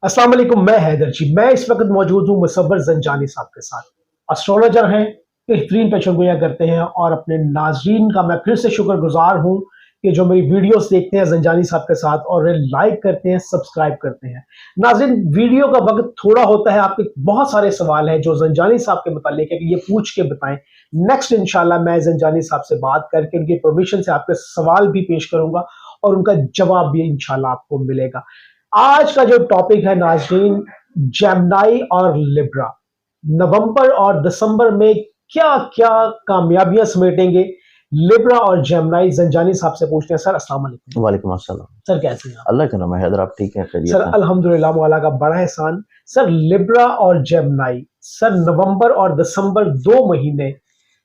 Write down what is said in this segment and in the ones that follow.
अस्सलाम वालेकुम। मैं हैदर जी। मैं इस वक्त मौजूद हूँ मुसव्वर ज़ंजानी साहब के साथ। एस्ट्रोलॉजर हैं, बेहतरीन पेशेनगोइयाँ करते हैं और अपने नाज़रीन का मैं फिर से शुक्रगुजार हूँ कि जो मेरी वीडियोस देखते हैं ज़ंजानी साहब के साथ और लाइक करते हैं, सब्सक्राइब करते हैं। नाज़रीन, वीडियो का वक्त थोड़ा होता है, आपके बहुत सारे सवाल हैं जो ज़ंजानी साहब के मुतालिक है कि ये पूछ के बताएं। नेक्स्ट इंशाल्लाह मैं ज़ंजानी साहब से बात करके उनकी परमिशन से आपके सवाल भी पेश करूंगा और उनका जवाब भी इंशाल्लाह आपको मिलेगा। आज का जो टॉपिक है नाज़रीन, जेमिनी और लिब्रा, नवंबर और दिसंबर में क्या क्या कामयाबियां समेटेंगे लिब्रा और जेमिनी। ज़ंजानी साहब से पूछते हैं। सर अस्सलाम वालेकुम। वालेकुम अस्सलाम। सर कैसे हैं आप? अल्लाह का नाम है हैदर, आप ठीक हैं? सर खैरियत हैं? अल्हम्दुलिल्लाह, मौला का बड़ा एहसान। सर लिब्रा और जेमिनी, सर नवंबर और दिसंबर 2 महीने,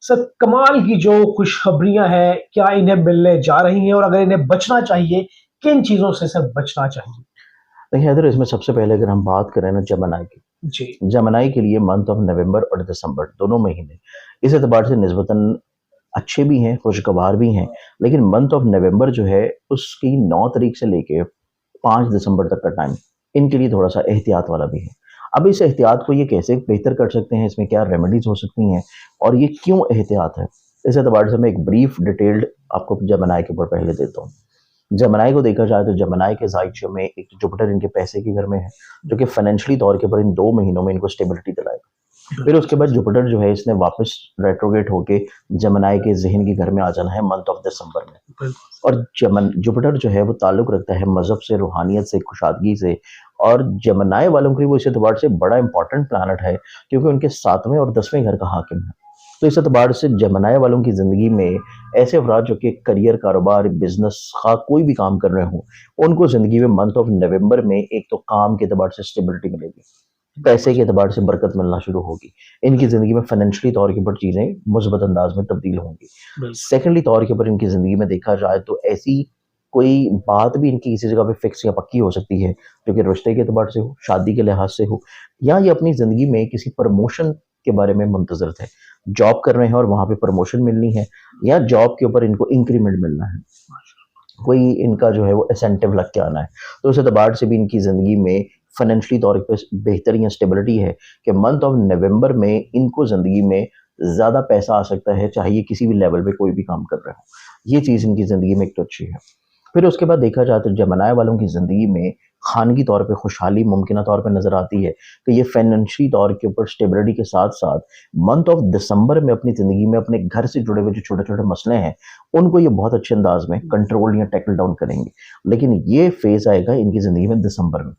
सर कमाल की जो खुशखबरियां हैं, क्या इन्हें मिलने जा रही हैं और अगर इन्हें बचना चाहिए, किन चीजों से सर बचना चाहिए? देखिए हैदर, इसमें सबसे पहले अगर हम बात करें ना जमनाई की, जी। जमनाई के लिए मंथ ऑफ नवंबर और दिसंबर दोनों महीने इस एतबार से निस्बतन अच्छे भी हैं, खुशगवार भी हैं। लेकिन मंथ ऑफ नवंबर जो है उसकी 9 तारीख से लेके 5 दिसंबर तक का टाइम इनके लिए थोड़ा सा एहतियात वाला भी है। अब इस एहतियात को ये कैसे बेहतर कर सकते हैं, इसमें क्या रेमेडीज हो सकती हैं और ये क्यों एहतियात है, इस एतबार से मैं एक ब्रीफ डिटेल्ड आपको जमनाई के ऊपर पहले देता हूँ। जमनाई को देखा जाए तो जमनाई के जायचे में एक जुपिटर इनके पैसे के घर में है, जो कि फाइनेंशियली तौर के ऊपर इन 2 महीनों में इनको स्टेबिलिटी दिलाएगा। फिर उसके बाद जुपिटर जो है इसने वापस रेट्रोगेट होके जमनाई के जहन के घर में आ जाना है मंथ ऑफ दिसंबर में। और जुपिटर जो है वो ताल्लुक रखता है मजहब से, रूहानियत से, कुशादगी से। और जमनाई वालों के लिए वो इस एतबार से बड़ा इंपॉर्टेंट प्लानट है क्योंकि उनके 7वें और 10वें घर का हाकिम है। तो इस एतबार से जमनाई वालों की जिंदगी में ऐसे अफराद जो कि करियर, कारोबार, बिजनेस खा कोई भी काम कर रहे हो, उनको जिंदगी में मंथ ऑफ नवंबर में एक तो काम के एतबार से स्टेबिलिटी मिलेगी, पैसे के एतबार से बरकत मिलना शुरू होगी, इनकी जिंदगी में फाइनेंशियली तौर के ऊपर चीजें मुस्बत अंदाज में तब्दील होंगी। सेकेंडली तौर के ऊपर इनकी जिंदगी में देखा जाए तो ऐसी कोई बात भी इनकी किसी जगह पे फिक्स या पक्की हो सकती है जो कि रिश्ते के एतबार से हो, शादी के लिहाज से हो, या ये अपनी जिंदगी में किसी प्रमोशन के बारे में मुंतजर थे, जॉब कर रहे हैं और वहां पे प्रमोशन मिलनी है, या जॉब के ऊपर इनको इंक्रीमेंट मिलना है, कोई इनका जो है वो इंसेंटिव लग के आना है। तो उस एतबार से भी इनकी जिंदगी में फाइनेंशियली तौर पे बेहतर या स्टेबिलिटी है कि मंथ ऑफ नवंबर में इनको जिंदगी में ज्यादा पैसा आ सकता है, चाहे ये किसी भी लेवल पे कोई भी काम कर रहे हो। ये चीज इनकी जिंदगी में एक तो अच्छी है। फिर उसके बाद देखा जाए तो जमनाए वालों की जिंदगी में खानगी तौर पे खुशहाली मुमकिन तौर पे नजर आती है कि ये फाइनेंशियली तौर के ऊपर स्टेबिलिटी के साथ साथ मंथ ऑफ दिसंबर में अपनी जिंदगी में अपने घर से जुड़े हुए जो छोटे छोटे मसले हैं उनको ये बहुत अच्छे अंदाज में कंट्रोल या टैकल डाउन करेंगे। लेकिन ये फेज आएगा इनकी जिंदगी में दिसंबर में।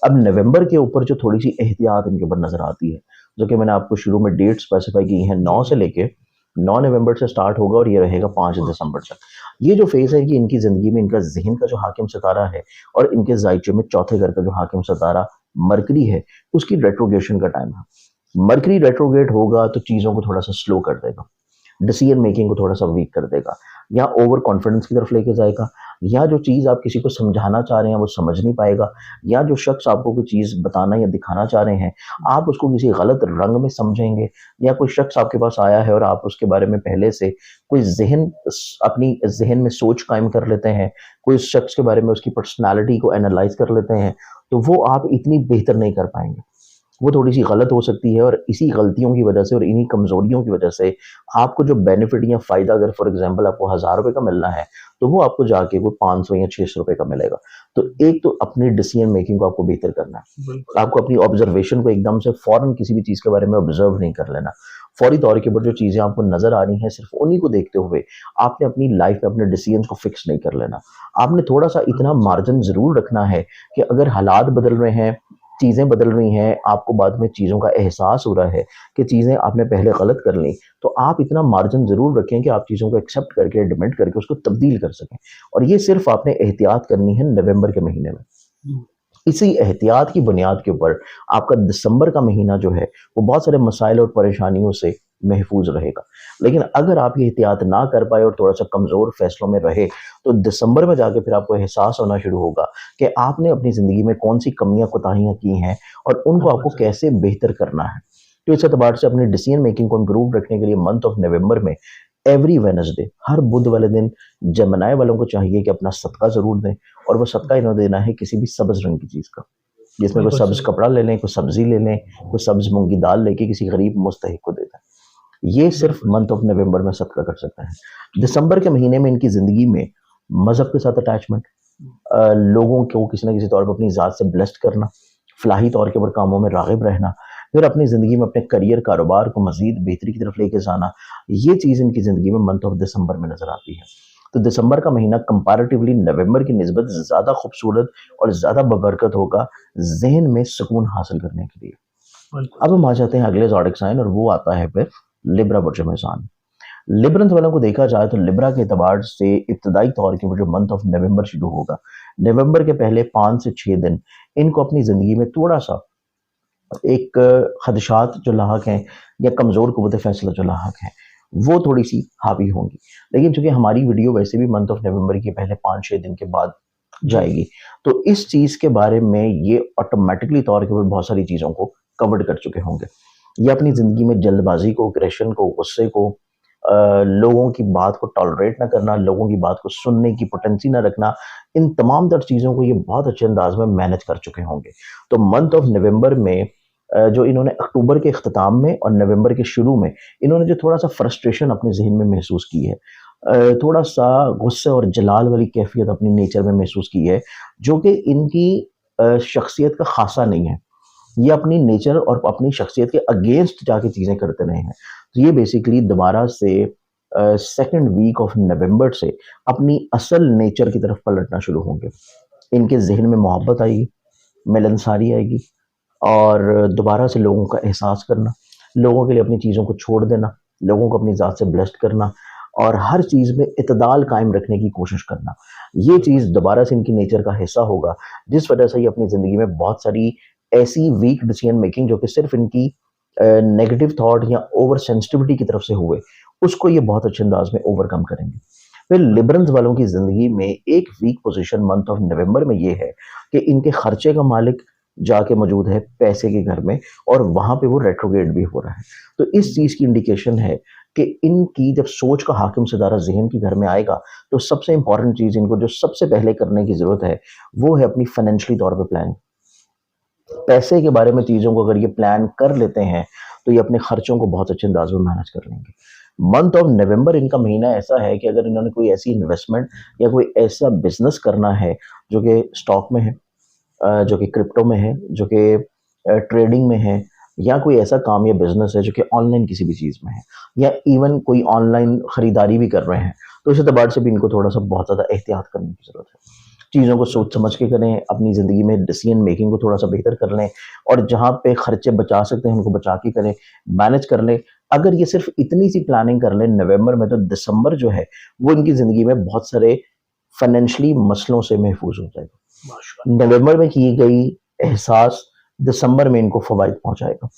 अब नवंबर के ऊपर जो थोड़ी सी एहतियात इनके ऊपर नजर आती है, जो कि मैंने आपको शुरू में डेट स्पेसिफाई की है, 9 से लेके 9 नवंबर से स्टार्ट होगा और ये रहेगा 5 दिसंबर तक। ये जो फेज है कि इनकी जिंदगी में इनका जहन का जो हाकिम सितारा है और इनके जायचे में चौथे घर का जो हाकिम सितारा मरकरी है, उसकी रेट्रोगेशन का टाइम है। मरकरी रेट्रोगेट होगा तो चीजों को थोड़ा सा स्लो कर देगा, डिसीजन मेकिंग को थोड़ा सा वीक कर देगा, या ओवर कॉन्फिडेंस की तरफ लेके जाएगा, या जो चीज आप किसी को समझाना चाह रहे हैं वो समझ नहीं पाएगा, या जो शख्स आपको कोई चीज बताना या दिखाना चाह रहे हैं आप उसको किसी गलत रंग में समझेंगे, या कोई शख्स आपके पास आया है और आप उसके बारे में पहले से कोई अपनी जहन में सोच कायम कर लेते हैं, कोई उस शख्स के बारे में उसकी पर्सनालिटी को एनालाइज कर लेते हैं, तो वो आप इतनी बेहतर नहीं कर पाएंगे, वो थोड़ी सी गलत हो सकती है। और इसी गलतियों की वजह से और इन्हीं कमजोरियों की वजह से आपको जो बेनिफिट या फायदा, अगर फॉर एग्जांपल आपको 1000 रुपए का मिलना है तो वो आपको जाके वो 500 या 600 रुपए का मिलेगा। तो एक तो अपनी डिसीजन मेकिंग को आपको बेहतर करना है, आपको अपनी ऑब्जर्वेशन को एकदम से फौरन किसी भी चीज के बारे में ऑब्जर्व नहीं कर लेना। फौरी तौर के ऊपर जो चीजें आपको नजर आ रही हैं सिर्फ उन्हीं को देखते हुए आपने अपनी लाइफ में अपने डिसीजन को फिक्स नहीं कर लेना। आपने थोड़ा सा इतना मार्जिन जरूर रखना है कि अगर हालात बदल रहे हैं, चीजें बदल रही हैं, आपको बाद में चीजों का एहसास हो रहा है कि चीजें आपने पहले गलत कर ली, तो आप इतना मार्जिन जरूर रखें कि आप चीजों को एक्सेप्ट करके, डिमेंड करके उसको तब्दील कर सकें। और ये सिर्फ आपने एहतियात करनी है नवंबर के महीने में। इसी एहतियात की बुनियाद के ऊपर आपका दिसंबर का महीना जो है वो बहुत सारे मसाइल और परेशानियों से महफूज रहेगा। लेकिन अगर आप ये एहतियात ना कर पाए और थोड़ा सा कमजोर फैसलों में रहे तो दिसंबर में जाके फिर आपको एहसास होना शुरू होगा कि आपने अपनी जिंदगी में कौन सी कमियां कोताहियां की हैं और उनको आपको कैसे बेहतर करना है। तो इस एतबार से अपनी डिसीजन मेकिंग को इम्प्रूव रखने के लिए मंथ ऑफ नवंबर में एवरी वेनसडे, हर बुध वाले दिन जमनाए वालों को चाहिए कि अपना सदका जरूर दें, और वो सदका इन्होंने देना है किसी भी सब्ज रंग की चीज का। जिसमें कोई बिल्कुल सब्ज सही। कपड़ा ले लें, कोई सब्जी ले लें, कोई सब्ज मूंग की दाल लेके किसी गरीब मुस्तहिक को दे दें। ये सिर्फ बिल्कुल। मंथ ऑफ नवंबर में सदका कर सकते हैं। दिसंबर के महीने में इनकी ज़िंदगी में मज़हब के साथ अटैचमेंट, लोगों को किसी न किसी तौर पर अपनी ज़ात से ब्लेस्ड करना, फलाही तौर के ऊपर कामों में राग़िब रहना, फिर अपनी ज़िंदगी में अपने करियर कारोबार को मज़ीद बेहतरी की तरफ लेके जाना, ये चीज़ इनकी ज़िंदगी में मंथ ऑफ दिसंबर में नज़र आती है। तो दिसंबर का महीना कंपैरेटिवली नवंबर की निस्बत ज़्यादा खूबसूरत और ज़्यादा बबरकत होगा ज़हन में सुकून हासिल करने के लिए। बिल्कुल अब सही। हम आ जाते हैं अगले ज़ोडिक साइन और वो आता है फिर लिब्रा बुर्ज मेज़ान। लिब्रंथ वालों को देखा जाए तो लिब्रा के एतबार से इब्तदाई तौर के वो जो मंथ ऑफ नवंबर शुरू होगा, नवंबर के पहले 5 से 6 दिन इनको अपनी ज़िंदगी में थोड़ा-सा एक खदशात जो लाहक हैं या कमज़ोर क़ुव्वत फ़ैसला जो लाहक हैं, वो थोड़ी-सी हावी होंगी। लेकिन चूँकि हमारी वीडियो वैसे भी मंथ ऑफ नवंबर के पहले 5-6 दिन के बाद जी। जाएगी, तो इस चीज़ के बारे में ये ऑटोमैटिकली तौर के ऊपर बहुत सारी चीज़ों को कवर्ड कर चुके होंगे। ये अपनी ज़िंदगी में जल्दबाज़ी को, एग्रेशन को, गुस्से को, लोगों की बात को टॉलरेट ना करना, लोगों की बात को सुनने की पोटेंसी ना रखना, इन तमाम तर चीज़ों को ये बहुत अच्छे अंदाज में मैनेज कर चुके होंगे। तो मंथ ऑफ नवंबर में जो इन्होंने अक्टूबर के इख्तिताम में और नवंबर के शुरू में इन्होंने जो थोड़ा-सा फ्रस्ट्रेशन अपने ज़हन में महसूस की है, थोड़ा-सा गुस्से और जलाल वाली कैफ़ियत अपनी नेचर में महसूस की है, जो कि इनकी शख्सियत का ख़ासा नहीं है। ये अपनी नेचर और अपनी शख्सियत के अगेंस्ट जाके चीज़ें करते रहे हैं। तो ये बेसिकली दोबारा से सेकंड वीक ऑफ नवंबर से अपनी असल नेचर की तरफ पलटना शुरू होंगे। इनके ज़हन में मोहब्बत आएगी, मिलनसारी आएगी और दोबारा से लोगों का एहसास करना, लोगों के लिए अपनी चीज़ों को छोड़ देना, लोगों को अपनी ज़ात से ब्लेस्ड करना और हर चीज़ में इत्तेदाल कायम रखने की कोशिश करना। ये चीज़ दोबारा से इनकी नेचर का हिस्सा होगा, जिस वजह से ये अपनी ज़िंदगी में बहुत सारी ऐसी वीक डिसीजन मेकिंग जो कि सिर्फ़ इनकी नेगेटिव थॉट या ओवर सेंसिटिविटी की तरफ से हुए, उसको ये बहुत अच्छे अंदाज में ओवरकम करेंगे। फिर लिबरल्स वालों की ज़िंदगी में एक week position month of November में ये है कि इनके खर्चे का मालिक जाके मौजूद है पैसे के घर में और वहाँ पे वो रेट्रोग्रेड भी हो रहा है। तो इस चीज़ की इंडिकेशन है कि इनकी जब सोच का हाकिम सितारा ज़हन के घर में आएगा, तो सबसे इम्पोर्टेंट चीज़ इनको जो सबसे पहले करने की ज़रूरत है, वो है अपनी फाइनेंशियली तौर पे प्लानिंग। पैसे के बारे में चीज़ों को अगर ये प्लान कर लेते हैं, तो ये अपने खर्चों को बहुत अच्छे अंदाज में मैनेज कर लेंगे। मंथ ऑफ नवंबर इनका महीना ऐसा है कि अगर इन्होंने कोई ऐसी इन्वेस्टमेंट या कोई ऐसा बिज़नेस करना है, जो कि स्टॉक में है, जो कि क्रिप्टो में है, जो कि ट्रेडिंग में है या कोई ऐसा काम या बिज़नेस है जो कि ऑनलाइन किसी भी चीज़ में है या इवन कोई ऑनलाइन खरीदारी भी कर रहे हैं, तो इस एतबार से भी इनको थोड़ा-सा बहुत ज़्यादा एहतियात करने की ज़रूरत है। चीज़ों को सोच समझ के करें, अपनी ज़िंदगी में डिसीजन मेकिंग को थोड़ा-सा बेहतर कर लें और जहाँ पे खर्चे बचा सकते हैं, उनको बचा के करें, मैनेज कर लें। अगर ये सिर्फ़ इतनी सी प्लानिंग कर लें नवंबर में, तो दिसंबर जो है, वो इनकी ज़िंदगी में बहुत सारे फाइनेंशियली मसलों से महफूज़ हो जाएगा। माशाल्लाह। नवंबर में की गई एहसास दिसंबर में इनको फ़वाइद पहुँचाएगा।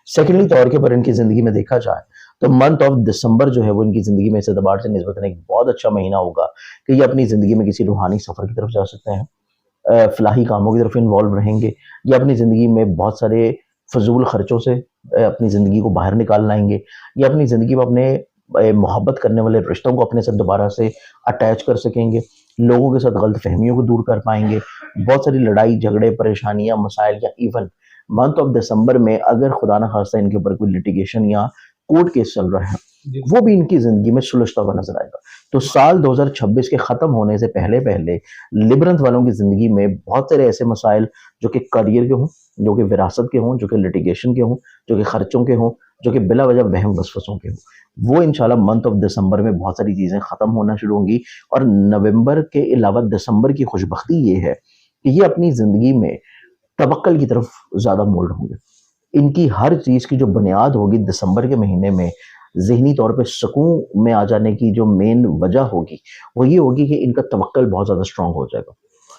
सेकेंडली तौर के ऊपर इनकी ज़िंदगी में देखा जाए, तो मंथ ऑफ दिसंबर जो है वो इनकी ज़िंदगी में इस एतबार से निस्बतन एक बहुत अच्छा महीना होगा कि ये अपनी ज़िंदगी में किसी रूहानी सफ़र की तरफ जा सकते हैं, फलाही कामों की तरफ इन्वॉल्व रहेंगे या अपनी ज़िंदगी में बहुत सारे फ़िज़ूल खर्चों से अपनी ज़िंदगी को बाहर निकाल लाएँगे या अपनी ज़िंदगी में अपने मोहब्बत करने वाले रिश्तों को अपने साथ दोबारा से अटैच कर सकेंगे, लोगों के साथ गलतफ़हमियों को दूर कर पाएँगे, बहुत सारी लड़ाई, झगड़े, परेशानियाँ, मसाइल या इवन मंथ ऑफ दिसंबर में अगर खुदा न खास्ता इनके ऊपर कोई लिटिगेशन या कोर्ट केस चल रहा है, जी। वो भी इनकी ज़िंदगी में सुलझता हुआ नज़र आएगा। तो साल 2026 के ख़त्म होने से पहले-पहले लिबरंथ वालों की ज़िंदगी में बहुत सारे ऐसे मसाइल जो कि करियर के हों, जो कि विरासत के हों, जो कि लिटिगेशन के हों, जो कि खर्चों के हों, जो कि बिला वजह वहम वसवसों के हों, वो इंशाल्लाह मंथ ऑफ दिसंबर में बहुत सारी चीज़ें ख़त्म होना शुरू होंगी और नवंबर के अलावा दिसंबर की खुशबख्ती ये है कि ये अपनी ज़िंदगी में तवक्कल की तरफ ज़्यादा मोल्ड होंगे। इनकी हर चीज़ की जो बुनियाद होगी दिसंबर के महीने में, ज़हनी तौर पे सुकून में आ जाने की जो मेन वजह होगी, वो ये होगी कि इनका तवक्कल बहुत ज़्यादा स्ट्रॉन्ग हो जाएगा।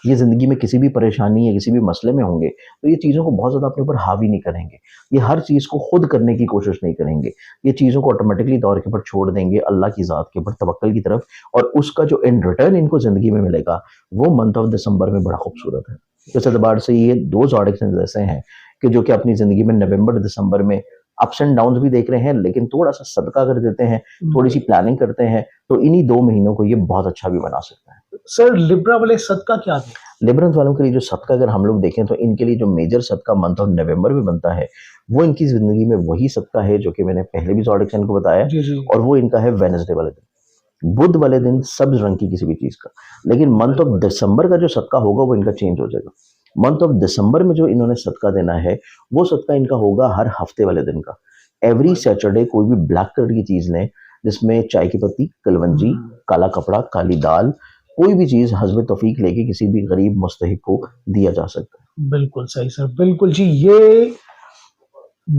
ये ज़िंदगी में किसी भी परेशानी या किसी भी मसले में होंगे, तो ये चीज़ों को बहुत ज़्यादा अपने ऊपर हावी नहीं करेंगे। ये हर चीज़ को खुद करने की कोशिश नहीं करेंगे। ये चीज़ों को ऑटोमैटिकली तौर के ऊपर छोड़ देंगे अल्लाह की ज़ात के ऊपर तवक्कल की तरफ और उसका जो इन रिटर्न इनको ज़िंदगी में मिलेगा, वो मंथ ऑफ दिसंबर में बड़ा खूबसूरत है। इस एतबार से ये 2 ज़ोडिएक साइन्स ऐसे हैं कि जो कि अपनी ज़िंदगी में नवंबर, दिसंबर में अप्स एंड डाउन्स भी देख रहे हैं, लेकिन थोड़ा-सा सदका कर देते हैं, थोड़ी-सी प्लानिंग करते हैं, तो इन्हीं 2 महीनों को ये बहुत अच्छा भी बना सकता है। सर लिब्रा वाले सदका क्या दें? लिबरल्स वालों के लिए जो सदका अगर हम लोग देखें तो इनके लिए जो मेजर सदका मंथ ऑफ नवंबर में बनता है वो इनकी ज़िंदगी में वही सदका है जो कि मैंने पहले भी ज़ोडिएक साइन को बताया, जी, जी। और वो इनका है वेडनेसडे वाले दिन, बुध वाले दिन सब्ज रंग की किसी भी चीज़ का। लेकिन मंथ ऑफ दिसंबर का जो सदका होगा वो इनका चेंज हो जाएगा। मंथ ऑफ दिसंबर में जो इन्होंने सदका देना है वो सदका इनका होगा हर हफ्ते वाले दिन का। एवरी सैटरडे कोई भी ब्लैक कलर की चीज़ लें, जिसमें चाय की पत्ती, कलवंजी, काला कपड़ा, काली दाल, कोई भी चीज़ हस्ब तौफीक लेके किसी भी गरीब मुस्तहिक को दिया जा सकता है। बिल्कुल सही सर, बिल्कुल जी। ये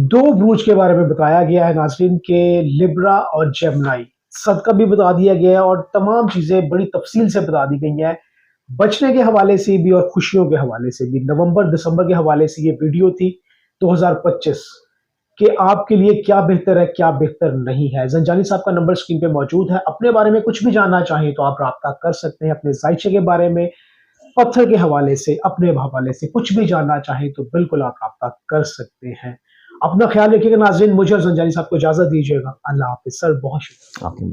2 बुर्ज के बारे में बताया गया है नाज़रीन के लिब्रा और जेमिनी। सदका भी बता दिया गया है और तमाम चीज़ें बड़ी तफ़सील से बता दी गई हैं। बचने के हवाले से भी और खुशियों के हवाले से भी। नवंबर-दिसंबर के हवाले से ये वीडियो थी 2025 कि आपके लिए क्या बेहतर है, क्या बेहतर नहीं है। ज़ंजानी साहब का नंबर स्क्रीन पे मौजूद है। अपने बारे में कुछ भी जानना चाहें तो आप राब्ता कर सकते हैं। अपने ज़ायचे के बारे में, पत्थर के हवाले से, अपने हवाले से कुछ भी जानना चाहें तो बिल्कुल आप राब्ता कर सकते हैं। अपना ख्याल रखिएगा नाज़रीन, मुझे और ज़ंजानी साहब को इजाज़त दीजिएगा। अल्लाह हाफ़िज़ सर, बहुत शुक्रिया। आपकी